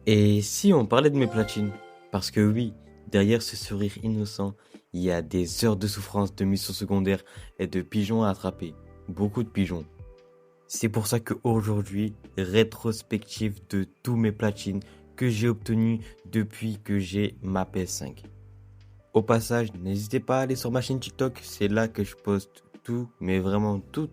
Et si on parlait de mes platines? Parce que oui, derrière ce sourire innocent, il y a des heures de souffrance de mission secondaire et de pigeons à attraper. Beaucoup de pigeons. C'est pour ça qu'aujourd'hui, rétrospective de tous mes platines que j'ai obtenus depuis que j'ai ma PS5. Au passage, n'hésitez pas à aller sur ma chaîne TikTok, c'est là que je poste tout, mais vraiment tout.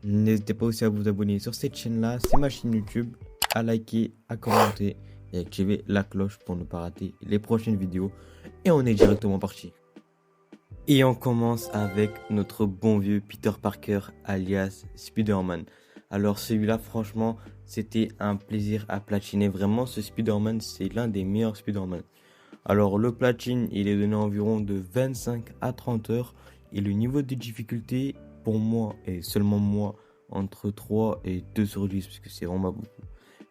N'hésitez pas aussi à vous abonner sur cette chaîne-là, c'est ma chaîne YouTube, à liker, à commenter et activer la cloche pour ne pas rater les prochaines vidéos. Et on est directement parti. Et on commence avec notre bon vieux Peter Parker alias Spider-Man. Alors celui-là, franchement, c'était un plaisir à platiner. Vraiment, ce Spider-Man, c'est l'un des meilleurs Spider-Man. Alors le platine, il est donné environ de 25 à 30 heures. Et le niveau de difficulté, pour moi, et seulement moi, entre 3 et 2 sur 10, parce que c'est vraiment beaucoup.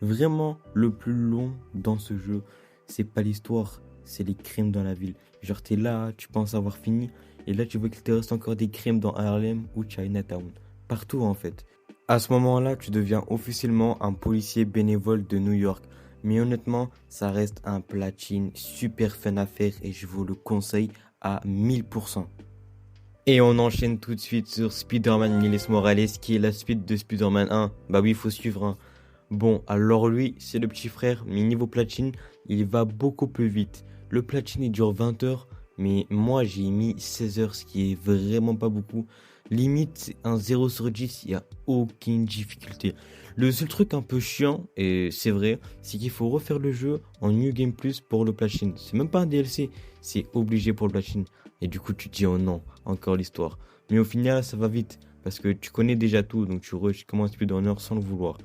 Vraiment, le plus long dans ce jeu, c'est pas l'histoire, c'est les crimes dans la ville. Genre, t'es là, tu penses avoir fini, et là, tu vois qu'il te reste encore des crimes dans Harlem ou Chinatown. Partout, en fait. À ce moment-là, tu deviens officiellement un policier bénévole de New York. Mais honnêtement, ça reste un platine super fun à faire et je vous le conseille à 1000%. Et on enchaîne tout de suite sur Spider-Man Miles Morales, qui est la suite de Spider-Man 1. Bah oui, il faut suivre, hein. Bon, alors lui, c'est le petit frère, mais niveau platine, il va beaucoup plus vite. Le platine, il dure 20 heures, mais moi, j'ai mis 16 heures, ce qui est vraiment pas beaucoup. Limite, c'est un 0 sur 10, il n'y a aucune difficulté. Le seul truc un peu chiant, et c'est vrai, c'est qu'il faut refaire le jeu en New Game Plus pour le platine. C'est même pas un DLC, c'est obligé pour le platine. Et du coup, tu te dis, oh non, encore l'histoire. Mais au final, ça va vite, parce que tu connais déjà tout, donc tu commences plus d'un heure sans le vouloir.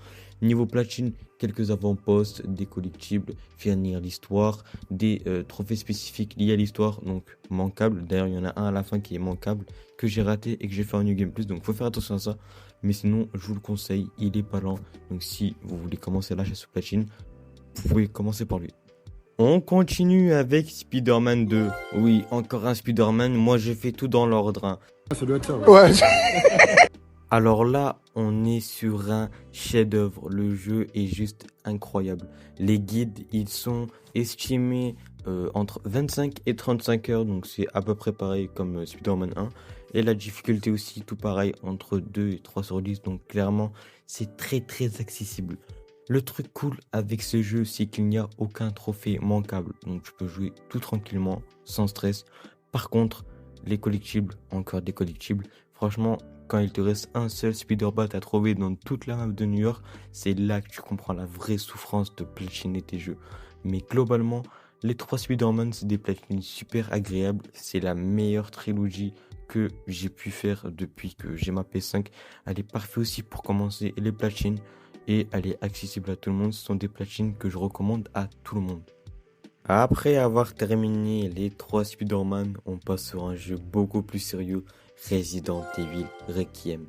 Niveau platine, quelques avant-postes, des collectibles, finir l'histoire, des trophées spécifiques liés à l'histoire, donc manquables. D'ailleurs, il y en a un à la fin qui est manquable, que j'ai raté et que j'ai fait en New Game Plus, donc faut faire attention à ça. Mais sinon, je vous le conseille, il est pas lent. Donc si vous voulez commencer la chasse aux platine, vous pouvez commencer par lui. On continue avec Spider-Man 2. Oui, encore un Spider-Man, moi je fais tout dans l'ordre, hein. Ça doit être ça, ouais. Ouais, Alors là, on est sur un chef-d'œuvre. Le jeu est juste incroyable. Les guides, ils sont estimés entre 25 et 35 heures, donc c'est à peu près pareil comme Spider-Man 1. Et la difficulté aussi, tout pareil, entre 2 et 3 sur 10, donc clairement, c'est très accessible. Le truc cool avec ce jeu, c'est qu'il n'y a aucun trophée manquable, donc tu peux jouer tout tranquillement, sans stress. Par contre, les collectibles, encore des collectibles, franchement, quand il te reste un seul Spider-Bat à trouver dans toute la map de New York, c'est là que tu comprends la vraie souffrance de platiner tes jeux. Mais globalement, les 3 Spider-Man, c'est des platines super agréables. C'est la meilleure trilogie que j'ai pu faire depuis que j'ai ma PS5. Elle est parfaite aussi pour commencer les platines et elle est accessible à tout le monde. Ce sont des platines que je recommande à tout le monde. Après avoir terminé les 3 Spider-Man, on passe sur un jeu beaucoup plus sérieux, Resident Evil Requiem.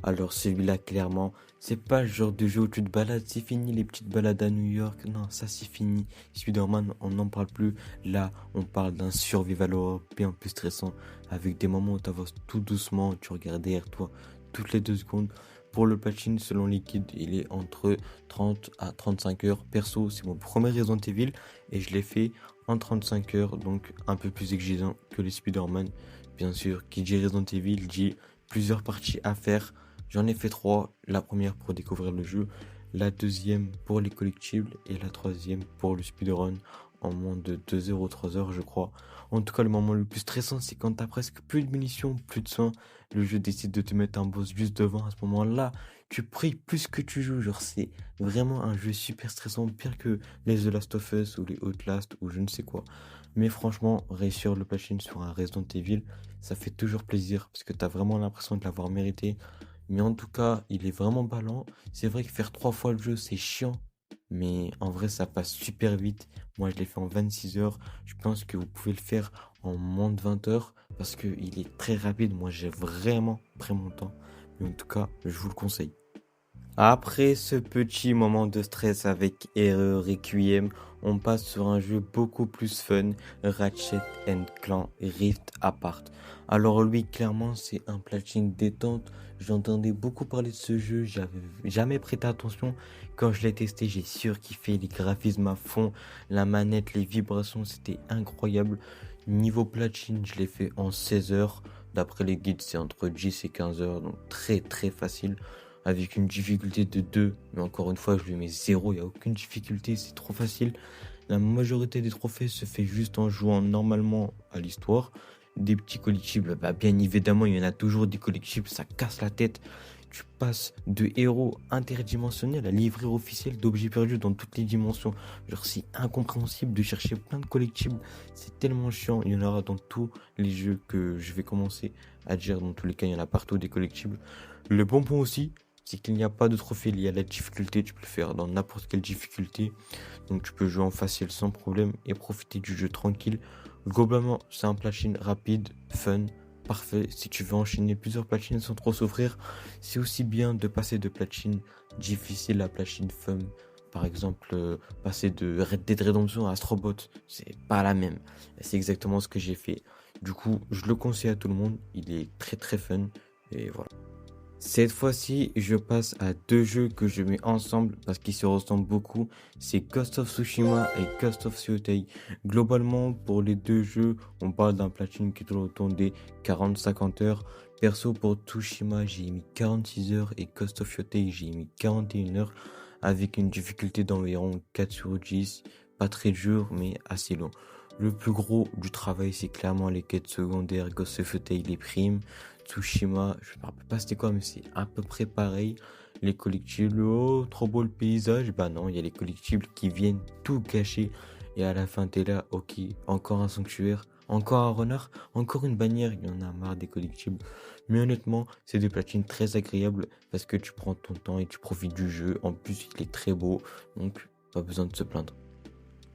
Alors celui-là, clairement, c'est pas le genre de jeu où tu te balades, c'est fini les petites balades à New York, non, ça c'est fini. Spider-Man, on n'en parle plus. Là, on parle d'un survival horror bien plus stressant, avec des moments où tu avances tout doucement, tu regardes derrière toi toutes les 2 secondes. Pour le platine, selon Liquid, il est entre 30 à 35 heures. Perso, c'est mon premier Resident Evil et je l'ai fait en 35 heures, donc un peu plus exigeant que les Spider-Man. Bien sûr, qui dit Resident Evil dit plusieurs parties à faire. J'en ai fait 3. La première pour découvrir le jeu, la deuxième pour les collectibles et la troisième pour le speedrun en moins de 2 heures ou 3 heures, je crois. En tout cas, le moment le plus stressant, c'est quand t'as presque plus de munitions, plus de soins. Le jeu décide de te mettre un boss juste devant. À ce moment-là, tu pries plus que tu joues. Genre, c'est vraiment un jeu super stressant, pire que les The Last of Us ou les Outlast ou je ne sais quoi. Mais franchement, réussir le platine sur un Resident Evil, ça fait toujours plaisir parce que t'as vraiment l'impression de l'avoir mérité. Mais en tout cas, il est vraiment ballant. C'est vrai que faire 3 fois le jeu, c'est chiant. Mais en vrai, ça passe super vite. Moi, je l'ai fait en 26 heures. Je pense que vous pouvez le faire en moins de 20 heures parce qu'il est très rapide. Moi, j'ai vraiment pris mon temps. Mais en tout cas, je vous le conseille. Après ce petit moment de stress avec Erreur Requiem, on passe sur un jeu beaucoup plus fun, Ratchet Clank Rift Apart. Alors lui, clairement, c'est un platine détente. J'entendais beaucoup parler de ce jeu, j'avais jamais prêté attention Quand je l'ai testé, j'ai surkiffé les graphismes à fond, la manette, les vibrations, c'était incroyable. Niveau platine, je l'ai fait en 16 heures. D'après les guides, c'est entre 10 et 15 heures, donc très très facile. Avec une difficulté de 2, mais encore une fois, je lui mets 0, il n'y a aucune difficulté, c'est trop facile. La majorité des trophées se fait juste en jouant normalement à l'histoire. Des petits collectibles, bah bien évidemment, il y en a toujours des collectibles, ça casse la tête. Tu passes de héros interdimensionnels à livret officiel d'objets perdus dans toutes les dimensions. Genre, c'est incompréhensible de chercher plein de collectibles. C'est tellement chiant. Il y en aura dans tous les jeux que je vais commencer à dire. Dans tous les cas, il y en a partout des collectibles. Le bon point aussi, c'est qu'il n'y a pas de trophée lié à la difficulté. Tu peux le faire dans n'importe quelle difficulté. Donc, tu peux jouer en facile sans problème et profiter du jeu tranquille. Globalement, c'est un platine rapide, fun, parfait. Si tu veux enchaîner plusieurs platines sans trop souffrir, c'est aussi bien de passer de platine difficile à platine fun. Par exemple, passer de Red Dead Redemption à Astrobot, c'est pas la même. C'est exactement ce que j'ai fait. Du coup, je le conseille à tout le monde. Il est très très fun. Et voilà. Cette fois-ci, je passe à deux jeux que je mets ensemble parce qu'ils se ressemblent beaucoup. C'est Ghost of Tsushima et Ghost of Tsushima. Globalement, pour les deux jeux, on parle d'un platine qui tourne autour des 40-50 heures. Perso, pour Tsushima, j'ai mis 46 heures et Ghost of Tsushima, j'ai mis 41 heures avec une difficulté d'environ 4 sur 10. Pas très dur, mais assez long. Le plus gros du travail, c'est clairement les quêtes secondaires, Ghost of Tsushima, les primes. Tsushima, je ne me rappelle pas c'était quoi, mais c'est à peu près pareil. Les collectibles, oh, trop beau le paysage. Bah non, il y a les collectibles qui viennent tout gâcher. Et à la fin, t'es là, ok, encore un sanctuaire, encore un renard, encore une bannière. Il y en a marre des collectibles. Mais honnêtement, c'est des platines très agréables parce que tu prends ton temps et tu profites du jeu. En plus, il est très beau, donc pas besoin de se plaindre.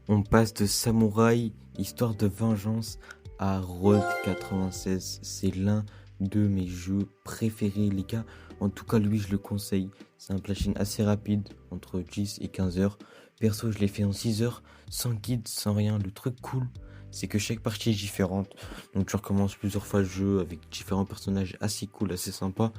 On passe de Samouraï, histoire de vengeance, à Road 96. C'est l'un de mes jeux préférés, les gars. En tout cas, lui, je le conseille. C'est un platine assez rapide, entre 10 et 15 heures. Perso, je l'ai fait en 6 heures, sans guide, sans rien. Le truc cool, c'est que chaque partie est différente. Donc, tu recommences plusieurs fois le jeu avec différents personnages assez cool, assez sympas.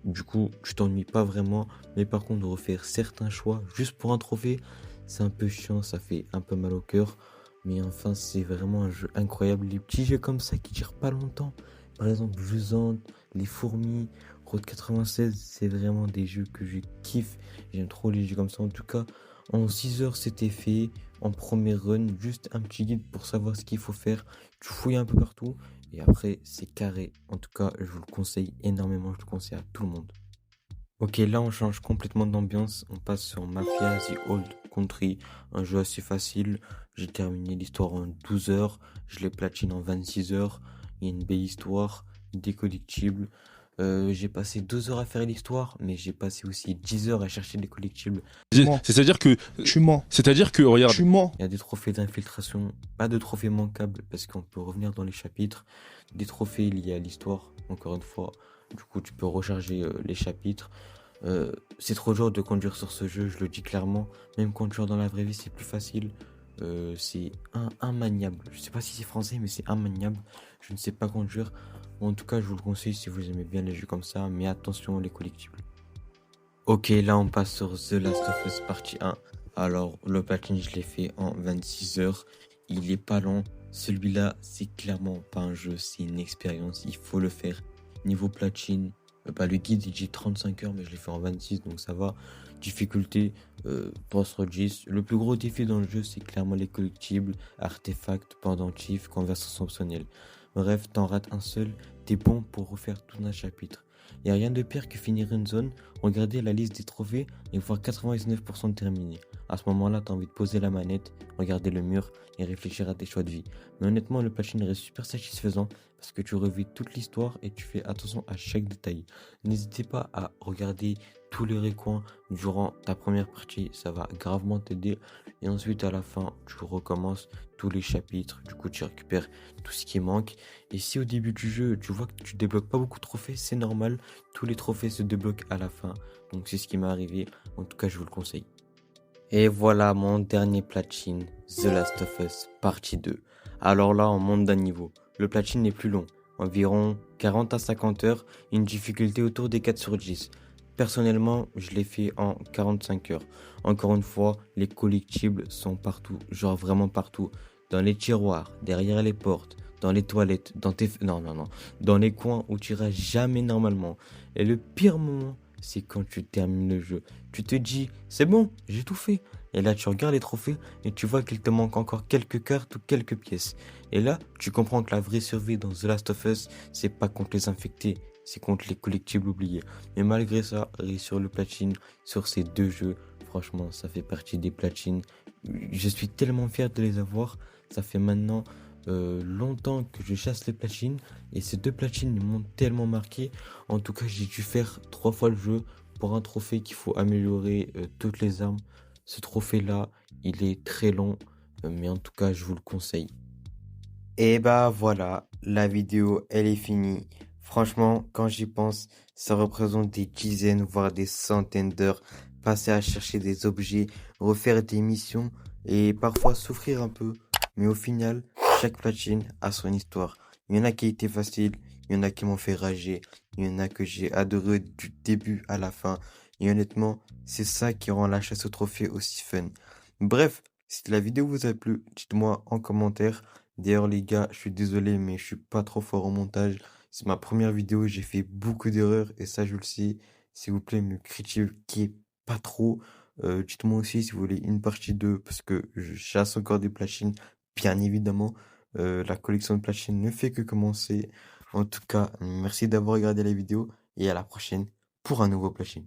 Du coup, tu t'ennuies pas vraiment. Mais par contre, de refaire certains choix juste pour un trophée, c'est un peu chiant, ça fait un peu mal au cœur. Mais enfin, c'est vraiment un jeu incroyable. Les petits jeux comme ça qui durent pas longtemps. Par exemple, Jusant, Les Fourmis, Road 96, c'est vraiment des jeux que je kiffe. J'aime trop les jeux comme ça. En tout cas, en 6 heures, c'était fait. En premier run, juste un petit guide pour savoir ce qu'il faut faire. Tu fouilles un peu partout. Et après, c'est carré. En tout cas, je vous le conseille énormément. Je le conseille à tout le monde. Ok, là on change complètement d'ambiance, on passe sur Mafia The Old Country, un jeu assez facile. J'ai terminé l'histoire en 12 heures, je l'ai platine en 26 heures. Il y a une belle histoire, des collectibles. J'ai passé 2 heures à faire l'histoire, mais j'ai passé aussi 10 heures à chercher des collectibles. Tu mens. C'est-à-dire que, Tu mens. regarde, Tu mens. Il y a des trophées d'infiltration, pas de trophées manquables parce qu'on peut revenir dans les chapitres. Des trophées liés à l'histoire, encore une fois. Du coup, tu peux recharger les chapitres. C'est trop dur de conduire sur ce jeu, je le dis clairement. Même conduire dans la vraie vie, c'est plus facile. C'est immaniable. Je sais pas si c'est français, mais c'est immaniable. Je ne sais pas conduire. En tout cas, je vous le conseille si vous aimez bien les jeux comme ça. Mais attention, les collectibles. Ok, là on passe sur The Last of Us partie 1. Alors, le platine, je l'ai fait en 26 heures. Il est pas long. Celui-là, c'est clairement pas un jeu, c'est une expérience. Il faut le faire. Niveau platine, le guide il dit 35 heures, mais je l'ai fait en 26, donc ça va. Difficulté 3 sur 10. Le plus gros défi dans le jeu, c'est clairement les collectibles, artefacts, pendentifs, conversations optionnelles. Bref, t'en rates un seul, t'es bon pour refaire tout un chapitre. Y a rien de pire que finir une zone, regarder la liste des trophées et voir 99% de terminés. À ce moment-là, t'as envie de poser la manette, regarder le mur et réfléchir à tes choix de vie. Mais honnêtement, le platine reste super satisfaisant parce que tu revis toute l'histoire et tu fais attention à chaque détail. N'hésitez pas à regarder tous les recoins durant ta première partie, ça va gravement t'aider. Et ensuite, à la fin, tu recommences tous les chapitres, du coup tu récupères tout ce qui manque. Et si au début du jeu, tu vois que tu débloques pas beaucoup de trophées, c'est normal, tous les trophées se débloquent à la fin. Donc c'est ce qui m'est arrivé, en tout cas je vous le conseille. Et voilà mon dernier platine, The Last of Us, partie 2. Alors là, on monte d'un niveau. Le platine est plus long, environ 40 à 50 heures, une difficulté autour des 4 sur 10. Personnellement, je l'ai fait en 45 heures. Encore une fois, les collectibles sont partout, genre vraiment partout. Dans les tiroirs, derrière les portes, dans les toilettes, dans tes... Non, non, non. Dans les coins où tu iras jamais normalement. Et le pire moment, c'est quand tu termines le jeu. Tu te dis, c'est bon, j'ai tout fait. Et là, tu regardes les trophées et tu vois qu'il te manque encore quelques cartes ou quelques pièces. Et là, tu comprends que la vraie survie dans The Last of Us, c'est pas contre les infectés, c'est contre les collectibles oubliés. Mais malgré ça, réussir le platine sur ces deux jeux, franchement, ça fait partie des platines. Je suis tellement fier de les avoir. Ça fait maintenant longtemps que je chasse les platines. Et ces deux platines m'ont tellement marqué. En tout cas, j'ai dû faire 3 fois le jeu pour un trophée qu'il faut améliorer toutes les armes. Ce trophée-là, il est très long. Mais en tout cas, je vous le conseille. Et bah voilà, la vidéo elle est finie. Franchement, quand j'y pense, ça représente des dizaines, voire des centaines d'heures passées à chercher des objets, refaire des missions et parfois souffrir un peu. Mais au final, chaque platine a son histoire. Il y en a qui étaient faciles, il y en a qui m'ont fait rager, il y en a que j'ai adoré du début à la fin. Et honnêtement, c'est ça qui rend la chasse au trophée aussi fun. Bref, si la vidéo vous a plu, dites-moi en commentaire. D'ailleurs, les gars, je suis désolé, mais je suis pas trop fort au montage. C'est ma première vidéo, j'ai fait beaucoup d'erreurs et ça, je le sais. S'il vous plaît, me critiquez pas trop. Dites-moi aussi si vous voulez une partie 2 parce que je chasse encore des platines, bien évidemment. La collection de platines ne fait que commencer. En tout cas, merci d'avoir regardé la vidéo et à la prochaine pour un nouveau platine.